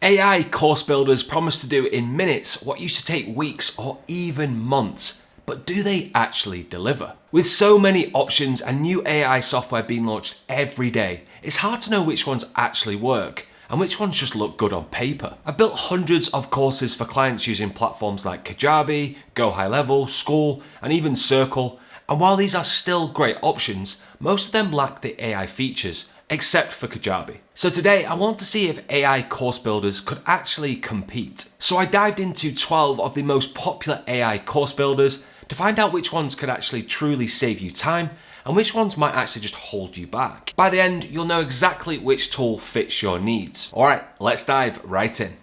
AI course builders promise to do in minutes what used to take weeks or even months. But do they actually deliver? With so many options and new AI software being launched every day, it's hard to know which ones actually work and which ones just look good on paper. I've built hundreds of courses for clients using platforms like Kajabi, Go High Level, School, and even Circle. And while these are still great options, most of them lack the AI features, except for Kajabi. So today I want to see if AI course builders could actually compete. So I dived into 12 of the most popular AI course builders to find out which ones could actually truly save you time and which ones might actually just hold you back. By the end, you'll know exactly which tool fits your needs. All right, let's dive right in.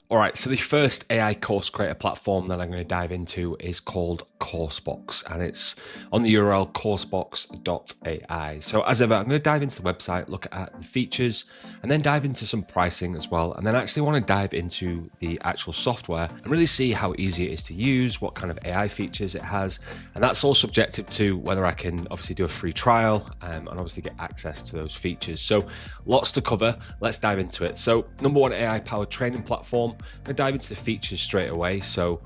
All right, so the first AI course creator platform that I'm going to dive into is called Coursebox, and it's on the URL coursebox.ai. So as ever, I'm going to dive into the website, look at the features, and then dive into some pricing as well. And then actually want to dive into the actual software and really see how easy it is to use, what kind of AI features it has. And that's all subjective to whether I can obviously do a free trial and obviously get access to those features. So lots to cover. Let's dive into it. So number one AI powered training platform. I'm going to dive into the features straight away. So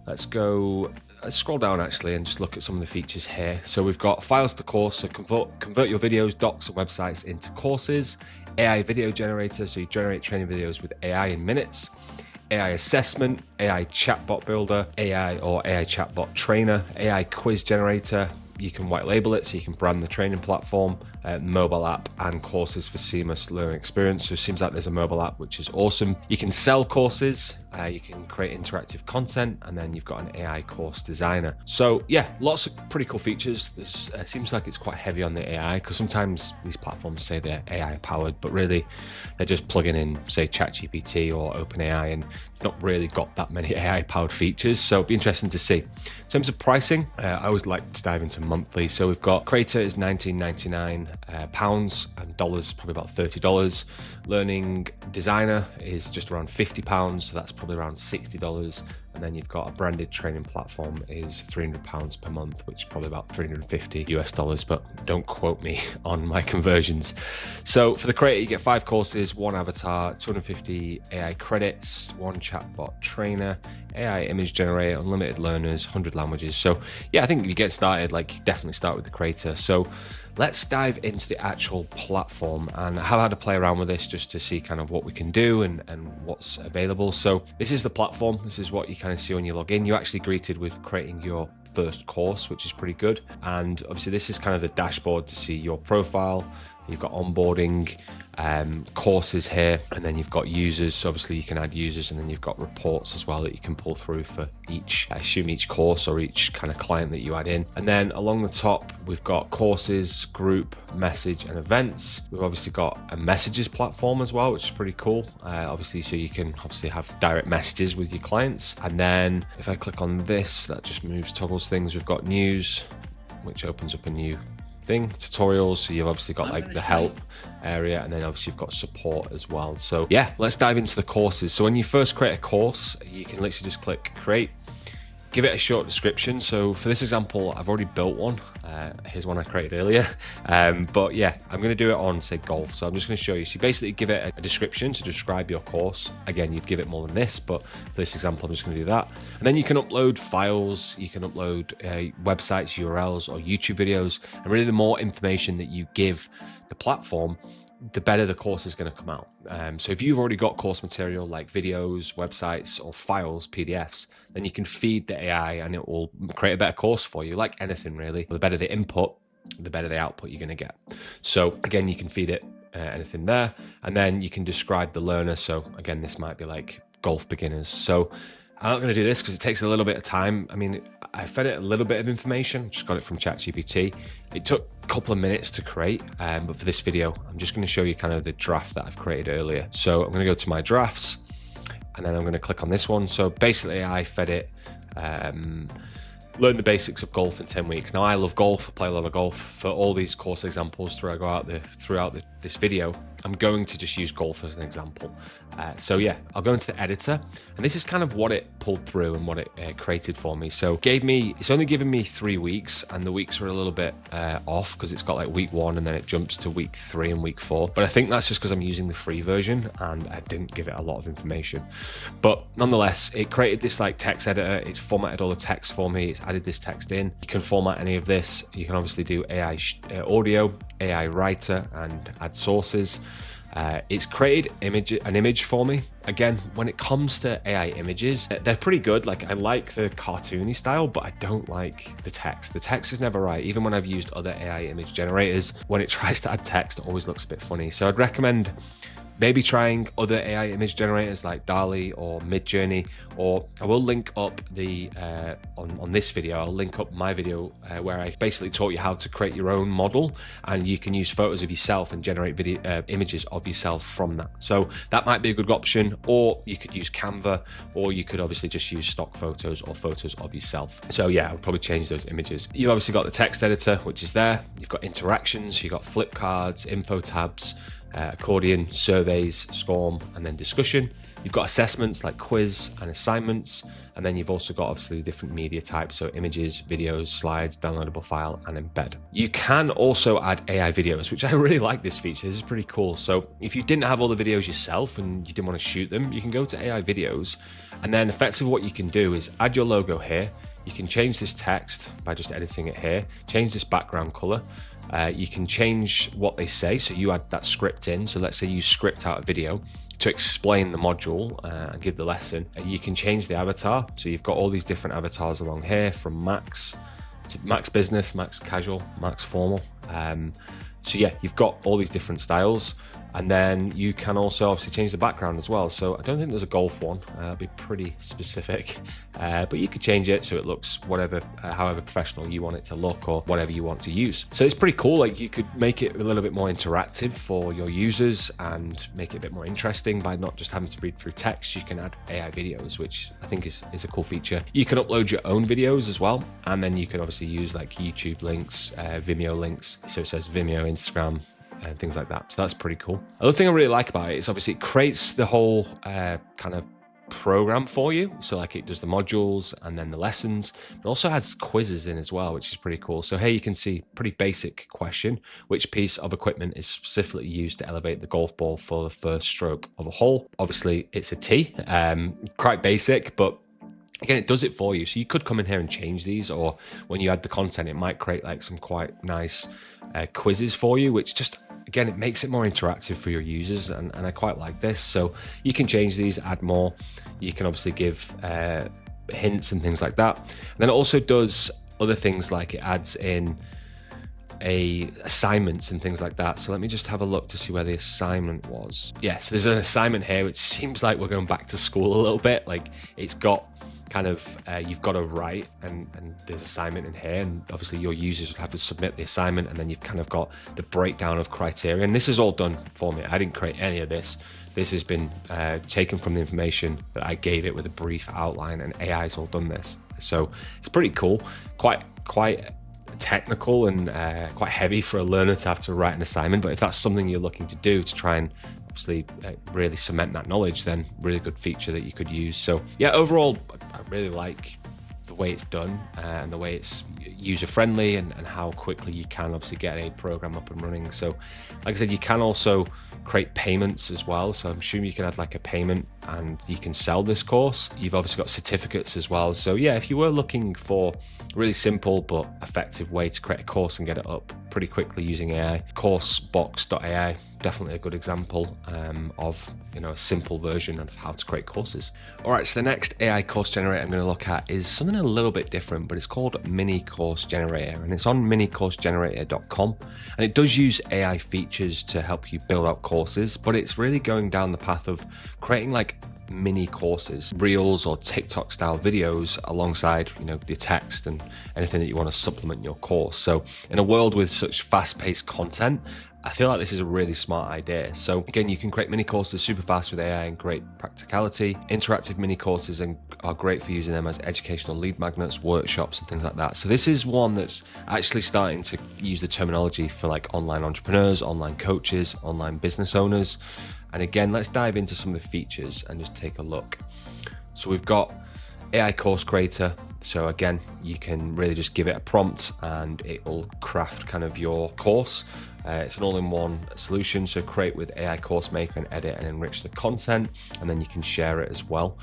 let's scroll down actually and just look at some of the features here. So we've got files to course, so convert your videos, docs, and websites into courses. AI video generator, so you generate training videos with AI in minutes. AI assessment, AI chatbot builder, AI or AI chatbot trainer, AI quiz generator. You can white label it, so you can brand the training platform, mobile app, and courses for seamless learning experience. So it seems like there's a mobile app, which is awesome. You can sell courses, you can create interactive content, and then you've got an AI course designer. So yeah, lots of pretty cool features. This seems like it's quite heavy on the AI, because sometimes these platforms say they're AI powered, but really they're just plugging in, say, ChatGPT or OpenAI, and it's not really got that many AI powered features. So it'd be interesting to see. In terms of pricing, I always like to dive into monthly. So we've got Creator is £19.99, pounds, and dollars probably about $30. Learning Designer is just around £50, so that's probably around $60. And then you've got a branded training platform is £300 per month, which is probably about $350, but don't quote me on my conversions. So for the creator, you get 5 courses, 1 avatar, 250 AI credits, 1 chatbot trainer, AI image generator, unlimited learners, 100 languages. So yeah, I think if you get started, like, definitely start with the creator. So let's dive into the actual platform, and I've had to play around with this just to see kind of what we can do and what's available. So this is the platform. This is what you kind of see when you log in. You're actually greeted with creating your first course, which is pretty good. And obviously this is kind of the dashboard to see your profile. You've got onboarding, courses here, and then you've got users. So obviously you can add users, and then you've got reports as well that you can pull through for each course or each kind of client that you add in. And then along the top, we've got courses, group, message, and events. We've obviously got a messages platform as well, which is pretty cool. Obviously, so you can obviously have direct messages with your clients. And then if I click on this, that just toggles things. We've got news, which opens up a new thing, tutorials. So you've obviously got like the help area, and then obviously you've got support as well. So yeah, let's dive into the courses. So when you first create a course, you can literally just click create, give it a short description. So for this example, I've already built one. Here's one I created earlier. But yeah, I'm going to do it on, say, golf. So I'm just going to show you. So you basically give it a description to describe your course. Again, you'd give it more than this, but for this example, I'm just going to do that. And then you can upload files. You can upload websites, URLs, or YouTube videos. And really, the more information that you give the platform, the better the course is going to come out. So if you've already got course material like videos, websites, or files, PDFs, then you can feed the AI and it will create a better course for you, like anything really. The better the input, the better the output you're going to get. So again, you can feed it anything there, and then you can describe the learner. So again, this might be like golf beginners. So I'm not going to do this because it takes a little bit of time. I mean, I fed it a little bit of information, just got it from ChatGPT. It took a couple of minutes to create, but for this video, I'm just going to show you kind of the draft that I've created earlier. So I'm going to go to my drafts, and then I'm going to click on this one. So basically, I fed it, learn the basics of golf in 10 weeks. Now, I love golf. I play a lot of golf. For all these course examples throughout the this video, I'm going to just use golf as an example. So yeah, I'll go into the editor, and this is kind of what it pulled through and what it created for me. So it's only given me 3 weeks, and the weeks are a little bit off because it's got like week 1 and then it jumps to week 3 and week 4. But I think that's just because I'm using the free version and I didn't give it a lot of information. But nonetheless, it created this like text editor. It's formatted all the text for me. It's added this text in. You can format any of this. You can obviously do AI audio, AI writer, and add sources. It's created an image for me. Again, when it comes to AI images, they're pretty good. Like, I like the cartoony style, but I don't like the text. The text is never right. Even when I've used other AI image generators, when it tries to add text, it always looks a bit funny. So I'd recommend maybe trying other AI image generators like DALL-E or Midjourney, or I will link up the on this video, I'll link up my video where I basically taught you how to create your own model, and you can use photos of yourself and generate images of yourself from that. So that might be a good option, or you could use Canva, or you could obviously just use stock photos or photos of yourself. So yeah, I would probably change those images. You've obviously got the text editor, which is there. You've got interactions, you've got flip cards, info tabs, accordion, surveys, SCORM, and then discussion. You've got assessments like quiz and assignments, and then you've also got obviously different media types, so images, videos, slides, downloadable file, and embed. You can also add AI videos, which I really like this feature. This is pretty cool. So if you didn't have all the videos yourself and you didn't want to shoot them, you can go to AI videos, and then effectively what you can do is add your logo here. You can change this text by just editing it here, change this background color. You can change what they say, so you add that script in. So let's say you script out a video to explain the module and give the lesson. You can change the avatar, so you've got all these different avatars along here, from Max to Max Business, Max Casual, Max Formal. So yeah, you've got all these different styles, and then you can also obviously change the background as well. So I don't think there's a golf one. It'll be pretty specific, but you could change it so it looks however professional you want it to look, or whatever you want to use. So it's pretty cool. Like, you could make it a little bit more interactive for your users and make it a bit more interesting by not just having to read through text. You can add AI videos, which I think is a cool feature. You can upload your own videos as well, and then you can obviously use like YouTube links, Vimeo links. So it says Vimeo, Instagram, and things like that. So that's pretty cool. Another thing I really like about it is obviously it creates the whole kind of program for you. So like, it does the modules and then the lessons, but also has quizzes in as well, which is pretty cool. So here you can see pretty basic question: which piece of equipment is specifically used to elevate the golf ball for the first stroke of a hole? Obviously it's a tee, quite basic, but again, it does it for you. So you could come in here and change these, or when you add the content, it might create like some quite nice quizzes for you, which just, again, it makes it more interactive for your users, and I quite like this. So you can change these, add more. You can obviously give hints and things like that. And then it also does other things, like it adds in assignments and things like that. So let me just have a look to see where the assignment was. Yeah, so there's an assignment here, which seems like we're going back to school a little bit. Like, it's got kind of you've got to write, and there's assignment in here, and obviously your users would have to submit the assignment, and then you've kind of got the breakdown of criteria. And this is all done for me. I didn't create any of this. This has been taken from the information that I gave it with a brief outline, and AI's all done this. So it's pretty cool, quite technical, and quite heavy for a learner to have to write an assignment. But if that's something you're looking to do to try and obviously really cement that knowledge, then really good feature that you could use. So yeah, overall, I really like the way it's done and the way it's user friendly, and how quickly you can obviously get a program up and running. So like I said, you can also create payments as well. So I'm assuming you can add like a payment and you can sell this course. You've obviously got certificates as well. So yeah, if you were looking for a really simple but effective way to create a course and get it up pretty quickly using AI, Coursebox.ai, definitely a good example of a simple version of how to create courses. All right, so the next AI course generator I'm going to look at is something a little bit different, but it's called Mini Course Generator, and it's on minicoursegenerator.com, and it does use AI features to help you build out courses, but it's really going down the path of creating like mini courses, reels or TikTok style videos alongside the text and anything that you want to supplement your course. So in a world with such fast-paced content, I feel like this is a really smart idea. So again, you can create mini courses super fast with AI and great practicality. Interactive mini courses are great for using them as educational lead magnets, workshops, and things like that. So this is one that's actually starting to use the terminology for like online entrepreneurs, online coaches, online business owners. And again, let's dive into some of the features and just take a look. So we've got AI Course Creator. So again, you can really just give it a prompt and it will craft kind of your course. It's an all-in-one solution, so create with AI Course Maker and edit and enrich the content, and then you can share it as well.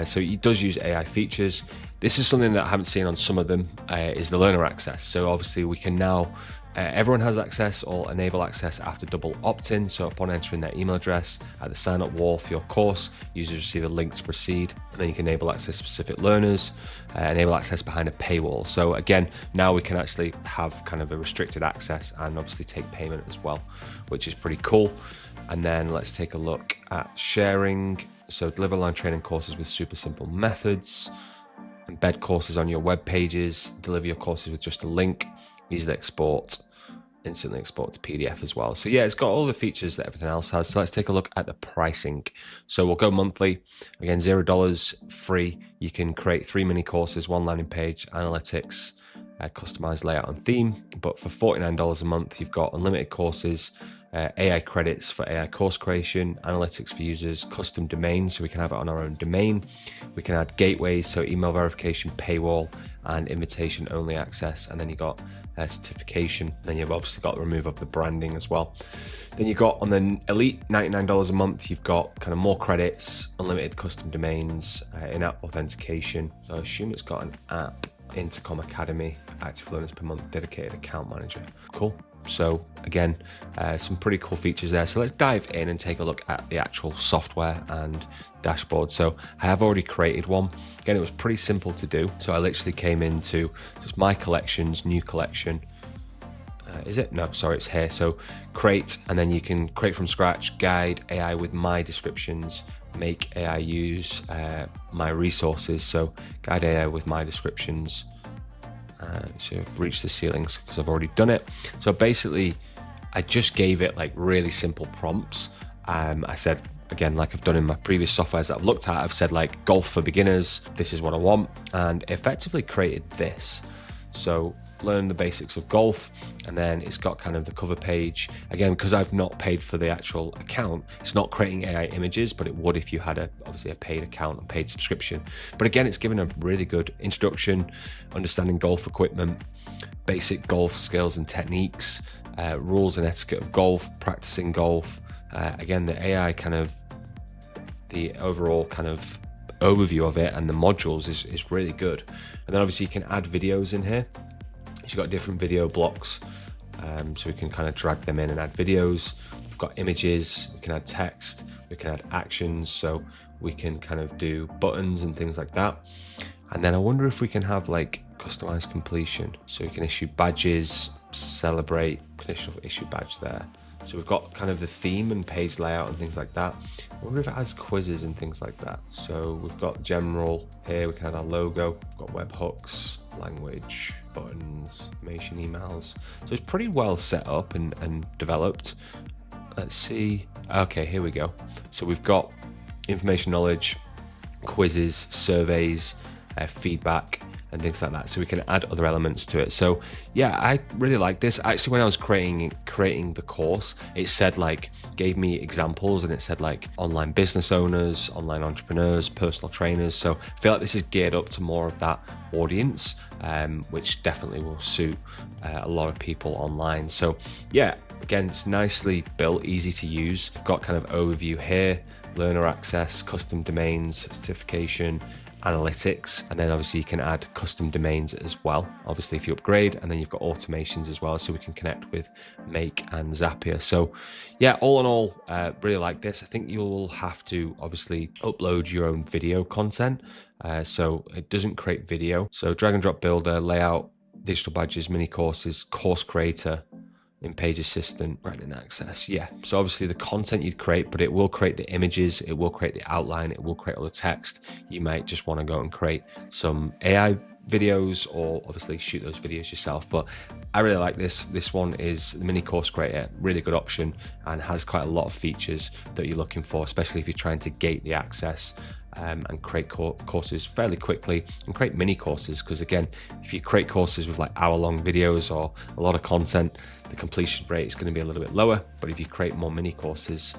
So it does use AI features. This is something that I haven't seen on some of them, is the learner access. So obviously we can now, everyone has access or enable access after double opt-in. So upon entering their email address at the sign-up wall for your course, users receive a link to proceed, and then you can enable access to specific learners, enable access behind a paywall. So again, now we can actually have kind of a restricted access and obviously take payment as well, which is pretty cool. And then let's take a look at sharing. So deliver online training courses with super simple methods, embed courses on your web pages, deliver your courses with just a link, easily instantly export to PDF as well. So yeah, it's got all the features that everything else has. So let's take a look at the pricing. So we'll go monthly. Again, $0 free. You can create 3 mini courses, 1 landing page, analytics, customized layout and theme. But for $49 a month, you've got unlimited courses, AI credits for AI course creation, analytics for users, custom domains, so we can have it on our own domain. We can add gateways, so email verification, paywall, and invitation only access. And then you got certification. Then you've obviously got the remove of the branding as well. Then you've got on the Elite, $99 a month, you've got kind of more credits, unlimited custom domains, in-app authentication. So I assume it's got an app, Intercom Academy, active learners per month, dedicated account manager. Cool. So again, some pretty cool features there. So let's dive in and take a look at the actual software and dashboard. So I have already created one. Again, it was pretty simple to do. So I literally came into just my collections, new collection. Is it? No, sorry, it's here. So create, and then you can create from scratch, guide AI with my descriptions, make AI use my resources. So guide AI with my descriptions. So I've reached the ceilings because I've already done it. So basically, I just gave it like really simple prompts. I said, again, like I've done in my previous softwares that I've looked at, I've said like golf for beginners, this is what I want, and effectively created this. So learn the basics of golf, and then it's got kind of the cover page. Again, because I've not paid for the actual account, it's not creating AI images, but it would if you had obviously a paid account and paid subscription. But again, it's given a really good introduction, understanding golf equipment, basic golf skills and techniques, rules and etiquette of golf, practicing golf. Again, the AI kind of, the overall kind of overview of it and the modules is really good. And then obviously you can add videos in here. So you've got different video blocks, so we can kind of drag them in and add videos. We've got images, we can add text, we can add actions, so we can kind of do buttons and things like that. And then I wonder if we can have like customized completion, so we can issue badges, celebrate, conditional issue badge there. So we've got kind of the theme and page layout and things like that. I wonder if it has quizzes and things like that. So we've got general here, we can add our logo, we've got webhooks, language, buttons, information, emails. So it's pretty well set up and developed. Let's see. Okay, here we go. So we've got information, knowledge, quizzes, surveys, feedback, and things like that, so we can add other elements to it. So yeah, I really like this. Actually, when I was creating the course, it said like, gave me examples, and it said like online business owners, online entrepreneurs, personal trainers. So I feel like this is geared up to more of that audience, which definitely will suit a lot of people online. So yeah, again, it's nicely built, easy to use. We've got kind of overview here, learner access, custom domains, certification, analytics, and then obviously you can add custom domains as well, obviously if you upgrade, and then you've got automations as well, so we can connect with Make and Zapier. So yeah, all in all, really like this. I think you will have to obviously upload your own video content, so it doesn't create video. So drag and drop builder, layout, digital badges, mini courses, course creator, in-page assistant, writing access. Yeah, so obviously the content you'd create, but it will create the images, it will create the outline, it will create all the text. You might just want to go and create some AI videos, or obviously shoot those videos yourself. But I really like this. This one is the mini course creator, really good option, and has quite a lot of features that you're looking for, especially if you're trying to gate the access and create courses fairly quickly, and create mini courses. Because again, if you create courses with like hour-long videos or a lot of content, the completion rate is going to be a little bit lower. But if you create more mini courses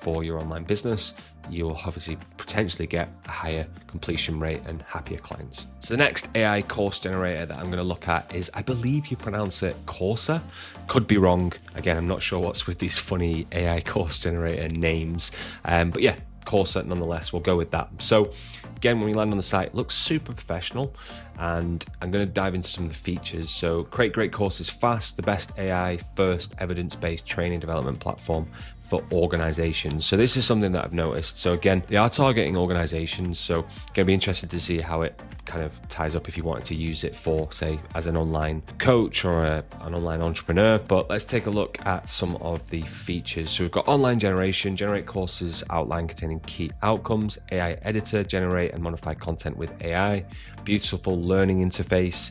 for your online business, you'll obviously potentially get a higher completion rate and happier clients. So the next AI course generator that I'm going to look at is, I believe you pronounce it Courseau. Could be wrong. Again, I'm not sure what's with these funny AI course generator names. But yeah, Courseau nonetheless, we'll go with that. So again, when we land on the site, it looks super professional, and I'm going to dive into some of the features. So create great courses fast, the best AI first evidence-based training development platform for organizations. So this is something that I've noticed. So again, they are targeting organizations, so going to be interested to see how it kind of ties up if you wanted to use it for, say, as an online coach or an online entrepreneur. But let's take a look at some of the features. So we've got online generation, generate courses outline containing key outcomes, AI editor, generate and modify content with AI, beautiful learning interface.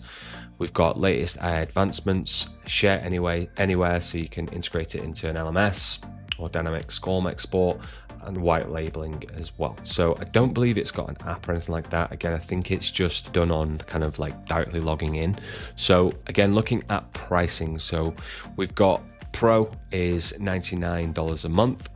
We've got latest AI advancements, share anywhere, so you can integrate it into an LMS or dynamic SCORM export, and white labeling as well. So I don't believe it's got an app or anything like that. Again, I think it's just done on kind of like directly logging in. So again, looking at pricing. So we've got Pro is $99 a month.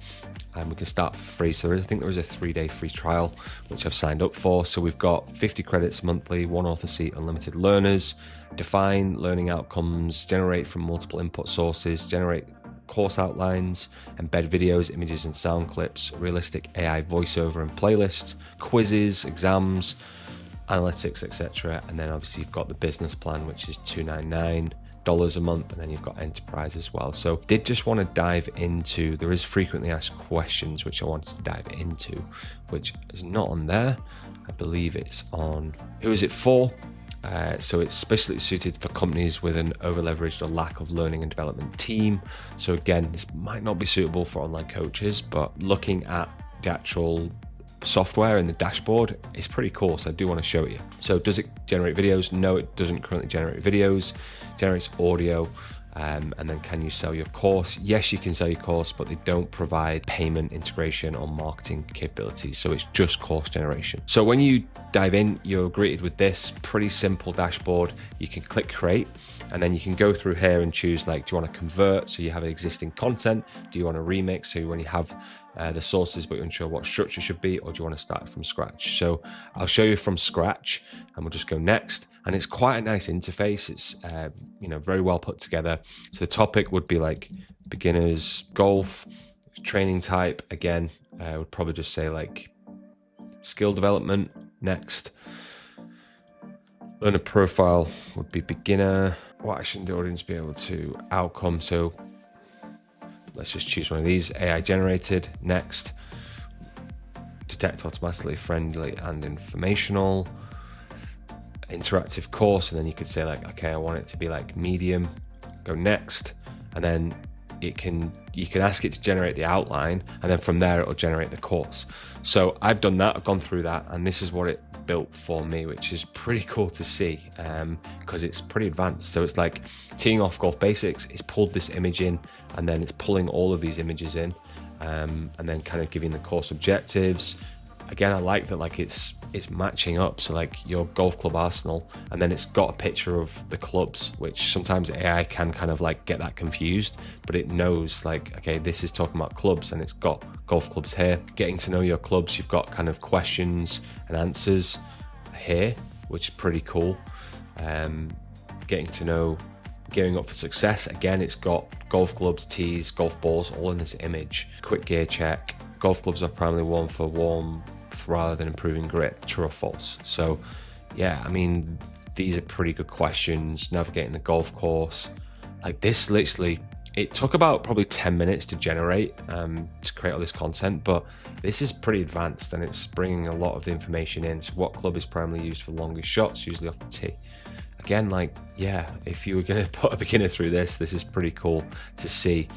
And we can start for free. So I think there is a 3-day free trial, which I've signed up for. So we've got 50 credits monthly, one author seat, unlimited learners, define learning outcomes, generate from multiple input sources, generate course outlines, embed videos, images and sound clips, realistic AI voiceover and playlists, quizzes, exams, analytics, etc. And then obviously you've got the business plan, which is $299 a month, and then you've got enterprise as well. So did just want to dive into, there is frequently asked questions which I wanted to dive into, which is not on there. I believe it's on who is it for. So it's specially suited for companies with an over-leveraged or lack of learning and development team. So again, this might not be suitable for online coaches, but looking at the actual software and the dashboard is pretty cool, so I do want to show you. So does it generate videos? No, it doesn't currently generate videos. Generates audio. And then can you sell your course? Yes, you can sell your course, but they don't provide payment integration or marketing capabilities. So it's just course generation. So when you dive in, you're greeted with this pretty simple dashboard. You can click create, and then you can go through here and choose, like, do you want to convert? So you have existing content. Do you want to remix? So when you have the sources, but you're unsure what structure should be, or do you want to start from scratch? So I'll show you from scratch, and we'll just go next. And it's quite a nice interface. It's very well put together. So the topic would be like beginners golf, training type. Again, I would probably just say like skill development. Next, learner profile would be beginner. What should the audience be able to outcome? So let's just choose one of these. AI generated. Next, detect automatically, friendly and informational. Interactive course, and then you could say like, okay, I want it to be like medium. Go next, and then you can ask it to generate the outline, and then from there it'll generate the course. So I've done that, I've gone through that, and this is what it built for me, which is pretty cool to see, because it's pretty advanced. So it's like teeing off golf basics. It's pulled this image in, and then it's pulling all of these images in, and then kind of giving the course objectives. Again, I like that, like it's matching up. So like your golf club arsenal, and then it's got a picture of the clubs, which sometimes AI can kind of like get that confused, but it knows like, okay, this is talking about clubs, and it's got golf clubs here. Getting to know your clubs, you've got kind of questions and answers here, which is pretty cool. Getting to know, gearing up for success. Again, it's got golf clubs, tees, golf balls, all in this image. Quick gear check. Golf clubs are primarily worn for warmth rather than improving grip. True or false? So yeah, I mean, these are pretty good questions. Navigating the golf course. Like this, literally, it took about probably 10 minutes to generate, to create all this content, but this is pretty advanced, and it's bringing a lot of the information in. So what club is primarily used for longest shots, usually off the tee? Again, like, yeah, if you were going to put a beginner through this is pretty cool to see.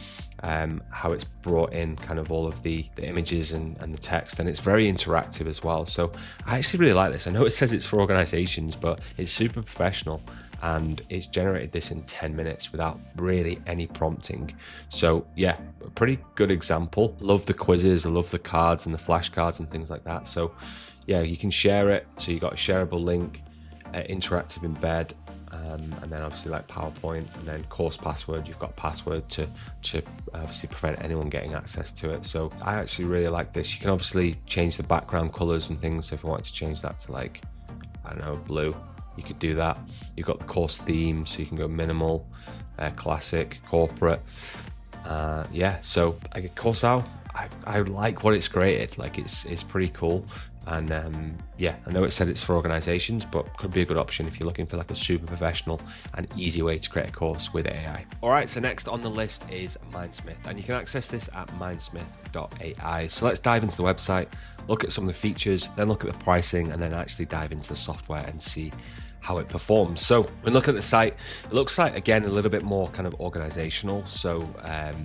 how it's brought in kind of all of the images and the text, and it's very interactive as well. So I actually really like this. I know it says it's for organizations, but it's super professional, and it's generated this in 10 minutes without really any prompting. So yeah, a pretty good example. Love the quizzes, I love the cards and the flashcards and things like that. So yeah, you can share it. So you got a shareable link, interactive embed, and then obviously like PowerPoint, and then course password. You've got password to obviously prevent anyone getting access to it. So I actually really like this. You can obviously change the background colors and things. So if you wanted to change that to like, I don't know, blue, you could do that. You've got the course theme, so you can go minimal, classic, corporate. Yeah, so I get Courseau. I like what it's created. Like it's pretty cool. And yeah, I know it said it's for organizations, but could be a good option if you're looking for like a super professional and easy way to create a course with AI. All right, so next on the list is Mindsmith, and you can access this at mindsmith.ai. So let's dive into the website, look at some of the features, then look at the pricing, and then actually dive into the software and see how it performs. So when looking at the site, it looks like, again, a little bit more kind of organizational. So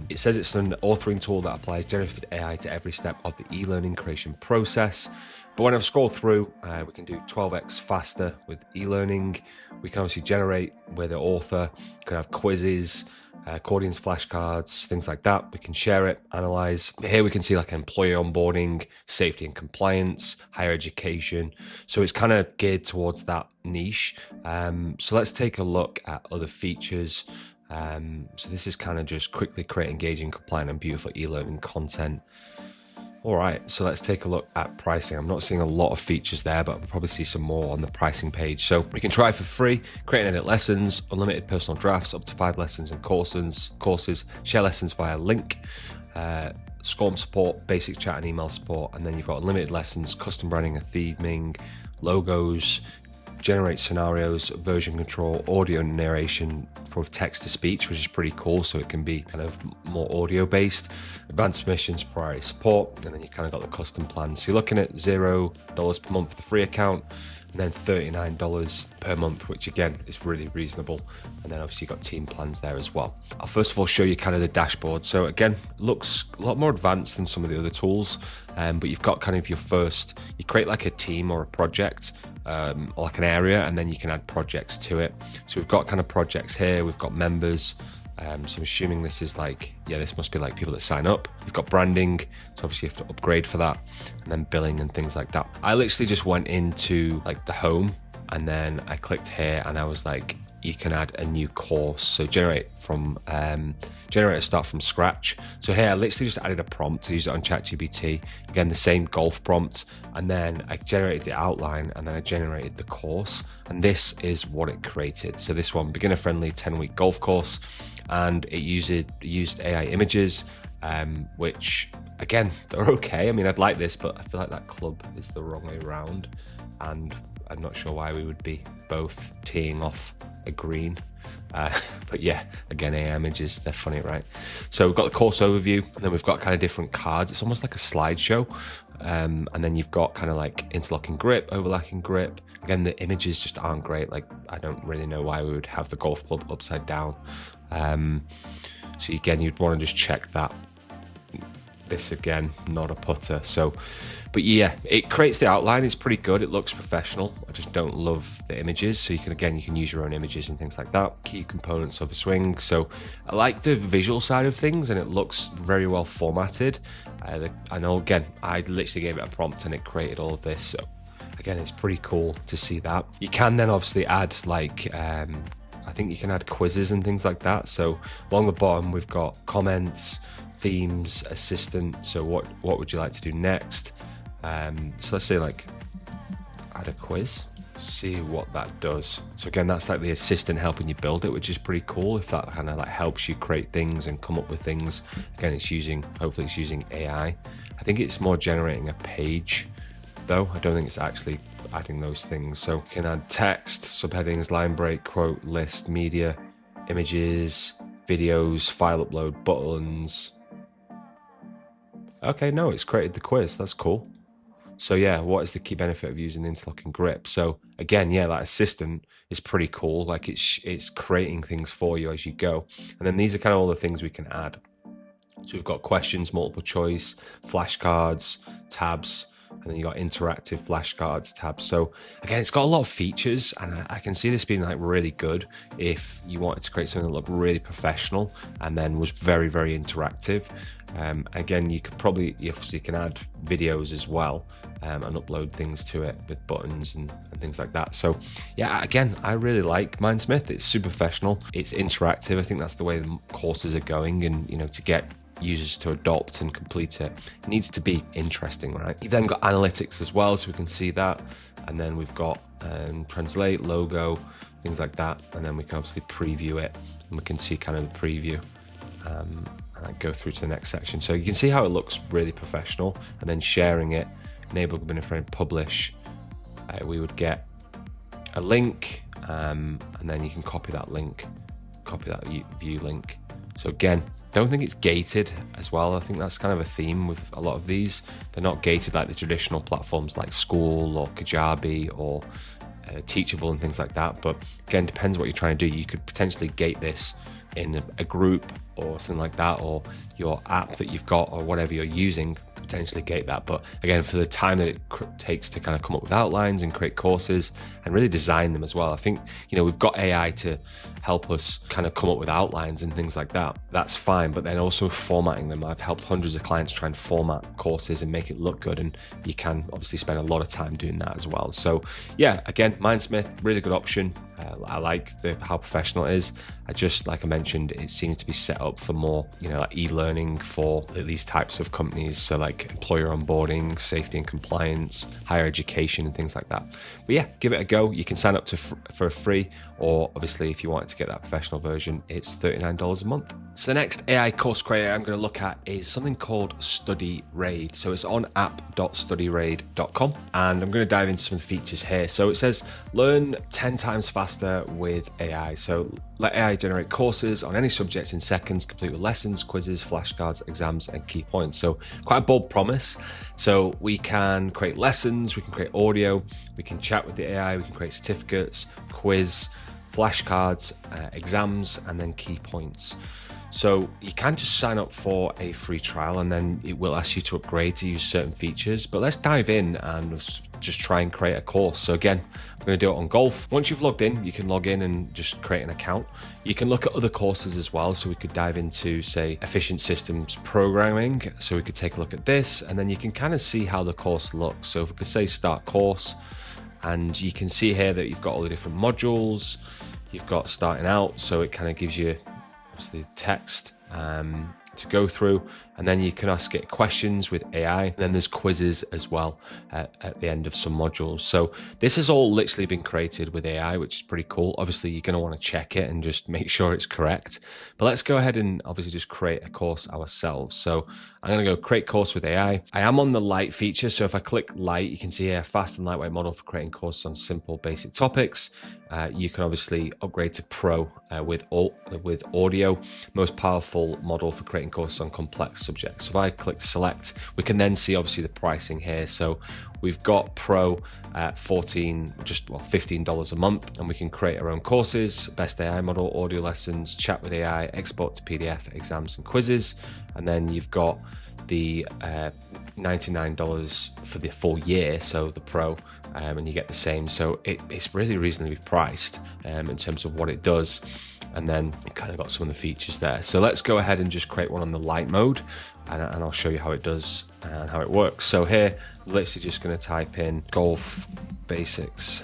it says it's an authoring tool that applies generative AI to every step of the e-learning creation process. But when I've scrolled through, we can do 12x faster with e-learning. We can obviously generate with the author. We can have quizzes, accordions, flashcards, things like that. We can share it, analyze. Here we can see like employee onboarding, safety and compliance, higher education. So it's kind of geared towards that niche. So let's take a look at other features. So this is kind of just quickly create engaging, compliant and beautiful e-learning content. All right, so let's take a look at pricing. I'm not seeing a lot of features there, but we'll probably see some more on the pricing page. So we can try for free, create and edit lessons, unlimited personal drafts, up to 5 lessons and courses, share lessons via link, SCORM support, basic chat and email support, and then you've got unlimited lessons, custom branding and theming, logos, generate scenarios, version control, audio narration for text to speech, which is pretty cool. So it can be kind of more audio based, advanced submissions, priority support, and then you kind of got the custom plans. So you're looking at $0 per month for the free account, and then $39 per month, which again is really reasonable. And then obviously you've got team plans there as well. I'll first of all show you kind of the dashboard. So again, looks a lot more advanced than some of the other tools, but you've got kind of your first, you create like a team or a project, or like an area, and then you can add projects to it. So we've got kind of projects here, we've got members. So I'm assuming this is like, yeah, this must be like people that sign up. You've got branding, so obviously you have to upgrade for that, and then billing and things like that. I literally just went into like the home, and then I clicked here, and I was like, you can add a new course. So generate a start from scratch. So here I literally just added a prompt to use it on ChatGPT. Again, the same golf prompt, and then I generated the outline, and then I generated the course, and this is what it created. So this one, beginner friendly 10-week golf course, and it used AI images, which again, they're okay. I mean, I'd like this, but I feel like that club is the wrong way around, and I'm not sure why we would be both teeing off a green. But yeah, again, AI images, they're funny, right? So we've got the course overview, and then we've got kind of different cards. It's almost like a slideshow. And then you've got kind of like interlocking grip, overlapping grip. Again, the images just aren't great. Like, I don't really know why we would have the golf club upside down. So again, you'd want to just check that. This again, not a putter. So, but yeah, it creates the outline. It's pretty good. It looks professional. I just don't love the images. So you can use your own images and things like that. Key components of a swing. So I like the visual side of things, and it looks very well formatted. I know, again, I literally gave it a prompt and it created all of this. So again, it's pretty cool to see that. You can then obviously add like, I think you can add quizzes and things like that. So along the bottom, we've got comments, themes, assistant. So what would you like to do next? So let's say like add a quiz, see what that does. So again, that's like the assistant helping you build it, which is pretty cool. If that kind of like helps you create things and come up with things. Again, hopefully it's using AI. I think it's more generating a page though. I don't think it's actually adding those things. So you can add text, subheadings, line break, quote, list, media, images, videos, file upload, buttons. Okay, no, it's created the quiz. That's cool. So yeah, what is the key benefit of using interlocking grip? So again, yeah, that assistant is pretty cool. Like it's creating things for you as you go. And then these are kind of all the things we can add. So we've got questions, multiple choice, flashcards, tabs, and then you got interactive flashcards, tabs. So again, it's got a lot of features, and I can see this being like really good if you wanted to create something that looked really professional and then was very, very interactive. Again, you could probably, obviously can add videos as well, and upload things to it with buttons and things like that. So yeah, again, I really like Mindsmith. It's super professional, it's interactive. I think that's the way the courses are going, and to get users to adopt and complete it, it needs to be interesting, right? You've then got analytics as well, so we can see that, and then we've got translate, logo, things like that, and then we can obviously preview it, and we can see kind of the preview, and I go through to the next section. So you can see how it looks really professional, and then sharing it, enable bin a friend, publish, we would get a link, and then you can copy that link, copy that view link. So again, don't think it's gated as well. I think that's kind of a theme with a lot of these. They're not gated like the traditional platforms like School or Kajabi or Teachable and things like that. But again, depends what you're trying to do. You could potentially gate this in a group or something like that, or your app that you've got or whatever you're using, potentially gate that. But again, for the time that it takes to kind of come up with outlines and create courses and really design them as well, I think we've got AI to help us kind of come up with outlines and things like that. That's fine, but then also formatting them. I've helped hundreds of clients try and format courses and make it look good, and you can obviously spend a lot of time doing that as well. So yeah, again, Mindsmith, really good option. I like how professional it is. Like I mentioned, it seems to be set up for more, like e-learning for these types of companies. So like employer onboarding, safety and compliance, higher education and things like that. But yeah, give it a go. You can sign up for free, or obviously if you wanted to get that professional version, it's $39 a month. So the next AI course creator I'm going to look at is something called StudyRaid. So it's on app.studyraid.com, and I'm going to dive into some features here. So it says learn 10 times faster with AI. So let AI generate courses on any subjects in seconds, complete with lessons, quizzes, flashcards, exams, and key points. So quite a bold promise. So we can create lessons, we can create audio, we can chat with the AI, we can create certificates, quiz, flashcards, exams, and then key points. So you can just sign up for a free trial, and then it will ask you to upgrade to use certain features. But let's dive in and just try and create a course. So again, I'm going to do it on golf. Once you've logged in, you can log in and just create an account. You can look at other courses as well. So we could dive into, say, efficient systems programming. So we could take a look at this, and then you can kind of see how the course looks. So if we could say start course, and you can see here that you've got all the different modules. You've got starting out, so it kind of gives you obviously text to go through, and then you can ask it questions with AI, and then there's quizzes as well at the end of some modules. So this has all literally been created with AI, which is pretty cool. Obviously you're going to want to check it and just make sure it's correct, but let's go ahead and obviously just create a course ourselves. So I'm going to go create course with AI. I am on the light feature, so if I click light, you can see here fast and lightweight model for creating courses on simple basic topics. You can obviously upgrade to pro with audio, most powerful model for creating courses on complex subjects. So if I click select, we can then see obviously the pricing here. So we've got pro at $15 a month, and we can create our own courses, best AI model, audio lessons, chat with AI, export to PDF, exams and quizzes. And then you've got the $99 for the full year, so the pro, and you get the same. So it's really reasonably priced in terms of what it does. And then it kind of got some of the features there. So let's go ahead and just create one on the light mode, and I'll show you how it does and how it works. So here, literally just going to type in golf basics,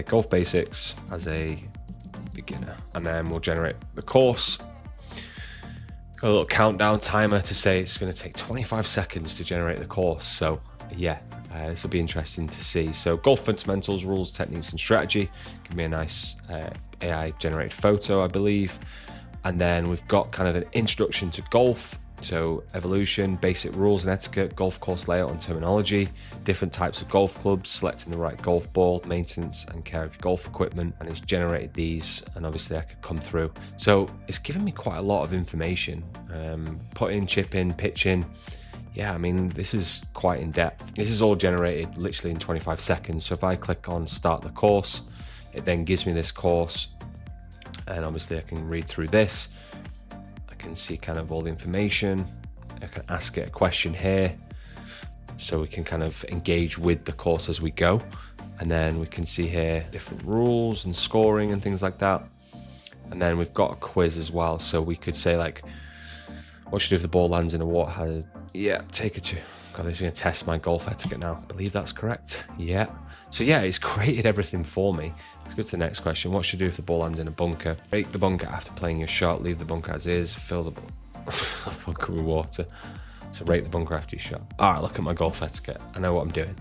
golf basics as a beginner, and then we'll generate the course. Got a little countdown timer to say it's going to take 25 seconds to generate the course. So yeah, this will be interesting to see. So golf fundamentals, rules, techniques, and strategy. Give me a nice AI generated photo, I believe. And then we've got kind of an introduction to golf. So evolution, basic rules and etiquette, golf course layout and terminology, different types of golf clubs, selecting the right golf ball, maintenance and care of your golf equipment. And it's generated these, and obviously I could come through. So it's given me quite a lot of information. Put in, chip in, pitch in. Yeah, I mean, this is quite in depth. This is all generated literally in 25 seconds. So if I click on start the course, it then gives me this course, and obviously I can read through this. I can see kind of all the information. I can ask it a question here, so we can kind of engage with the course as we go. And then we can see here different rules and scoring and things like that. And then we've got a quiz as well. So we could say like, what should you do if the ball lands in a water hazard? Yeah, take it to, God, this is going to test my golf etiquette now. I believe that's correct. Yeah. So yeah, it's created everything for me. Let's go to the next question. What should you do if the ball lands in a bunker? Break the bunker after playing your shot. Leave the bunker as is. Fill the bunker with water. So rate the bunker after your shot. All right, look at my golf etiquette. I know what I'm doing.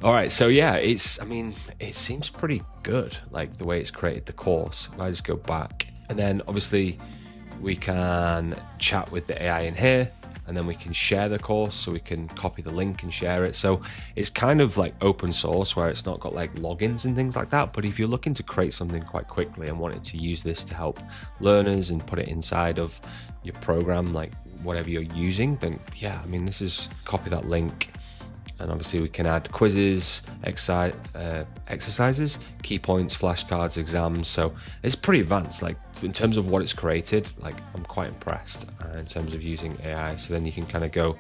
All right, so yeah, it seems pretty good, like the way it's created the course. If I just go back, and then obviously we can chat with the AI in here, and then we can share the course, so we can copy the link and share it. So it's kind of like open source, where it's not got like logins and things like that. But if you're looking to create something quite quickly and wanted to use this to help learners and put it inside of your program, like whatever you're using, then yeah, I mean, this is copy that link, and obviously we can add quizzes, exercises, key points, flashcards, exams. So it's pretty advanced, like in terms of what it's created. Like I'm quite impressed in terms of using AI. So then you can kind of go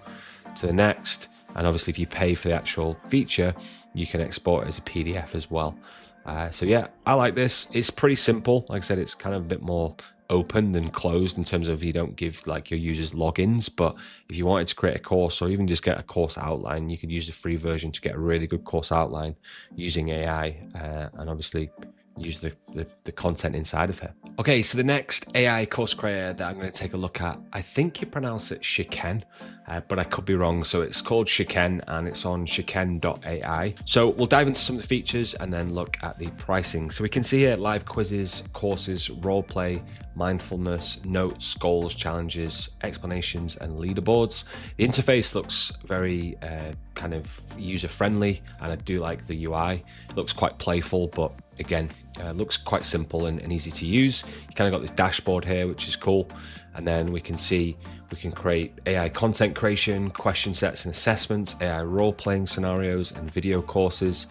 to the next, and obviously if you pay for the actual feature, you can export it as a PDF as well. So yeah, I like this. It's pretty simple. Like I said, it's kind of a bit more open than closed in terms of you don't give like your users logins. But if you wanted to create a course or even just get a course outline, you could use the free version to get a really good course outline using AI, and obviously use the content inside of it. Okay, so the next AI course creator that I'm going to take a look at, I think you pronounce it Shiken, but I could be wrong. So it's called Shiken, and it's on Shiken.ai. So we'll dive into some of the features and then look at the pricing. So we can see here live quizzes, courses, role play, mindfulness, notes, goals, challenges, explanations, and leaderboards. The interface looks very kind of user-friendly, and I do like the UI. It looks quite playful, but again, looks quite simple and easy to use. You kind of got this dashboard here, which is cool. And then we can see we can create AI content creation, question sets and assessments, AI role-playing scenarios, and video courses.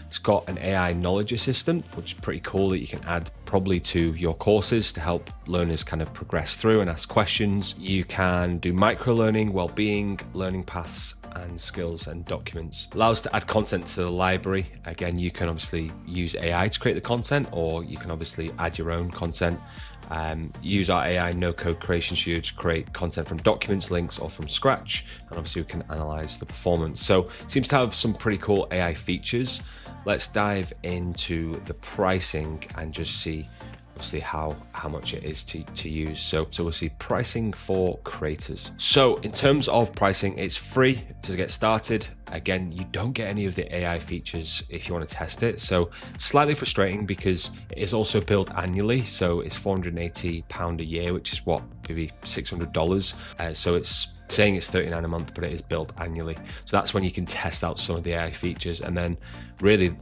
It's got an AI knowledge assistant, which is pretty cool, that you can add probably to your courses to help learners kind of progress through and ask questions. You can do micro-learning, well-being, learning paths, and skills and documents. Allows to add content to the library. Again, you can obviously use AI to create the content, or you can obviously add your own content. Use our AI no-code creation studio to create content from documents, links, or from scratch, and obviously we can analyze the performance. So it seems to have some pretty cool AI features. Let's dive into the pricing and just see obviously how much it is to use. So we'll see pricing for creators. So in terms of pricing, it's free to get started. Again, you don't get any of the AI features if you want to test it. So slightly frustrating because it is also billed annually. So it's £480 a year, which is what, maybe $600. So it's saying it's $39 a month, but it is billed annually. So that's when you can test out some of the AI features. And then really